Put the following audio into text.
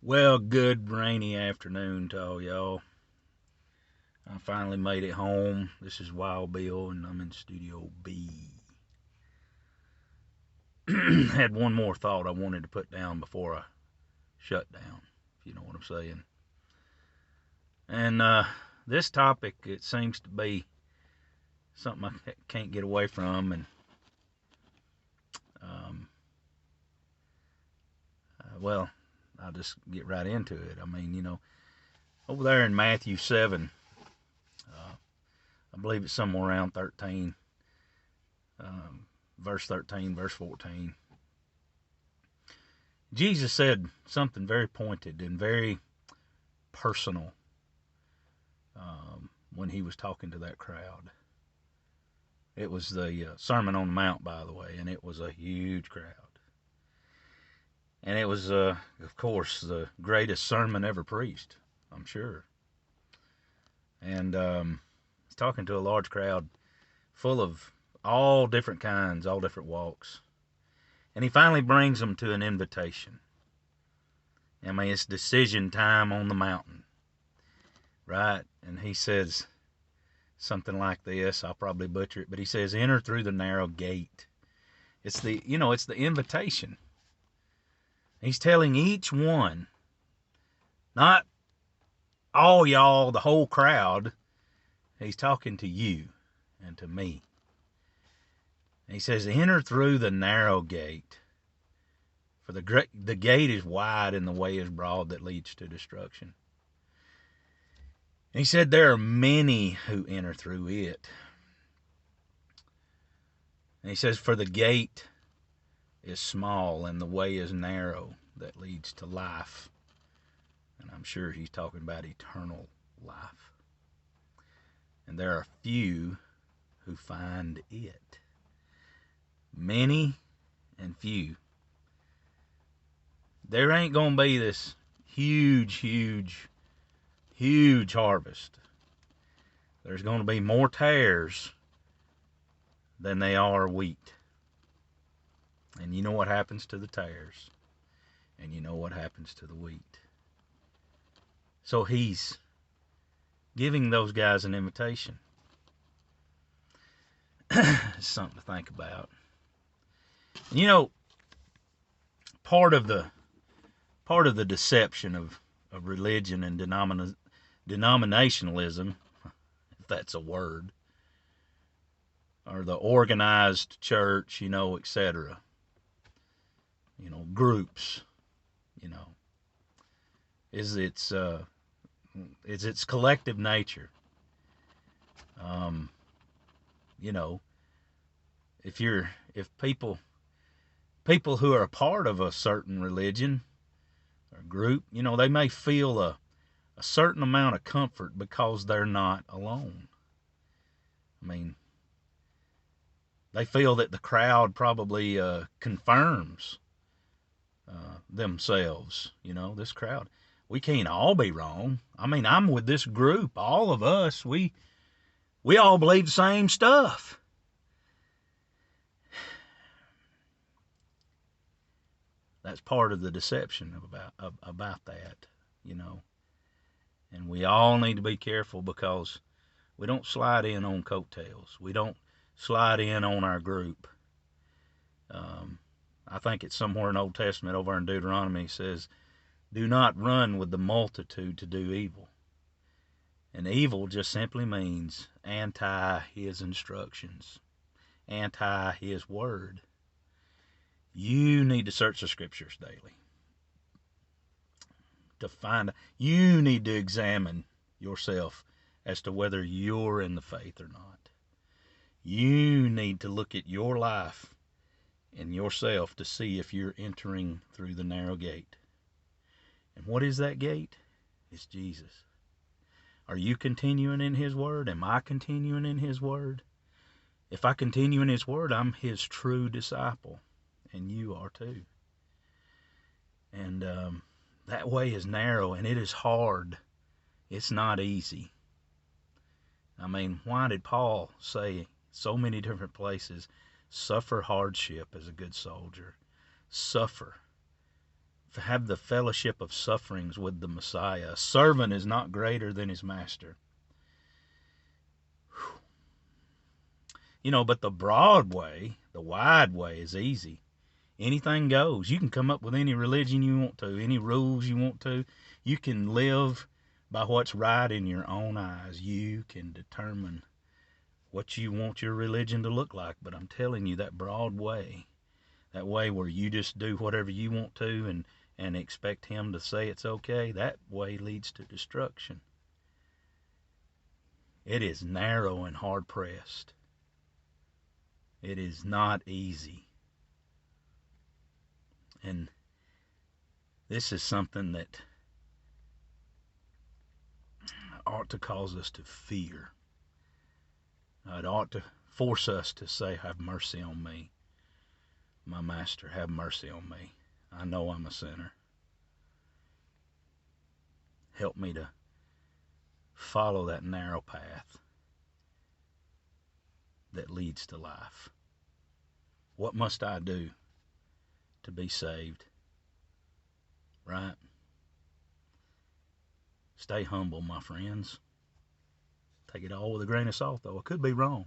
Well, good rainy afternoon to all y'all. I finally made it home. This is Wild Bill, and I'm in Studio B. Had one more thought I wanted to put down before I shut down, if you know what I'm saying. And this topic, it seems to be something I can't get away from, and um, well, I'll just get right into it. I mean, over there in Matthew 7, I believe it's somewhere around 13, verse 13, verse 14. Jesus said something very pointed and very personal when he was talking to that crowd. It was the Sermon on the Mount, by the way, and it was a huge crowd. And it was, of course, the greatest sermon ever preached, I'm sure. And he's talking to a large crowd full of all different kinds, all different walks. And he finally brings them to an invitation. I mean, it's decision time on the mountain, right? And he says something like this. I'll probably butcher it, but he says, "Enter through the narrow gate." It's it's the invitation. He's telling each one, not all y'all, the whole crowd. He's talking to you and to me. And he says, "Enter through the narrow gate. For the gate is wide and the way is broad that leads to destruction." And he said, "There are many who enter through it." And he says, "For the gate is small and the way is narrow that leads to life." And I'm sure he's talking about eternal life. "And there are few who find it." Many and few. There ain't going to be this huge harvest. There's going to be more tares than they are wheat. And you know what happens to the tares. And you know what happens to the wheat. So he's giving those guys an invitation. It's something to think about. And part of the deception of religion and denominationalism, if that's a word, or the organized church, etc. Groups, is its collective nature. Um, you know, if people who are a part of a certain religion or group, they may feel a certain amount of comfort because they're not alone. I mean, they feel that the crowd probably confirms themselves. This crowd, we can't all be wrong. I mean, I'm with this group. All of us, we all believe the same stuff. That's part of the deception about that, And we all need to be careful because we don't slide in on coattails. We don't slide in on our group. I think it's somewhere in Old Testament over in Deuteronomy it says, "Do not run with the multitude to do evil." And evil just simply means anti his instructions, anti his word. You need to search the scriptures daily to find. You need to examine yourself as to whether you're in the faith or not. You need to look at your life and yourself to see if you're entering through the narrow gate. And what is that gate? It's Jesus. Are you continuing in his word? Am I continuing in his word? If I continue in his word, I'm his true disciple. And you are too. And that way is narrow and it is hard. It's not easy. I mean, why did Paul say so many different places, suffer hardship as a good soldier? Suffer have the fellowship of sufferings with the Messiah. A servant is not greater than his master. But the broad way, the wide way is easy. Anything goes. You can come up with any religion you want to, any rules you want to. You can live by what's right in your own eyes. You can determine what you want your religion to look like. But I'm telling you, that broad way, that way where you just do whatever you want to and expect him to say it's okay, that way leads to destruction. It is narrow and hard pressed. It is not easy. And this is something that ought to cause us to fear. It ought to force us to say, have mercy on me. My master, have mercy on me. I know I'm a sinner. Help me to follow that narrow path that leads to life. What must I do to be saved? Right? Stay humble, my friends. Take it all with a grain of salt, though. I could be wrong.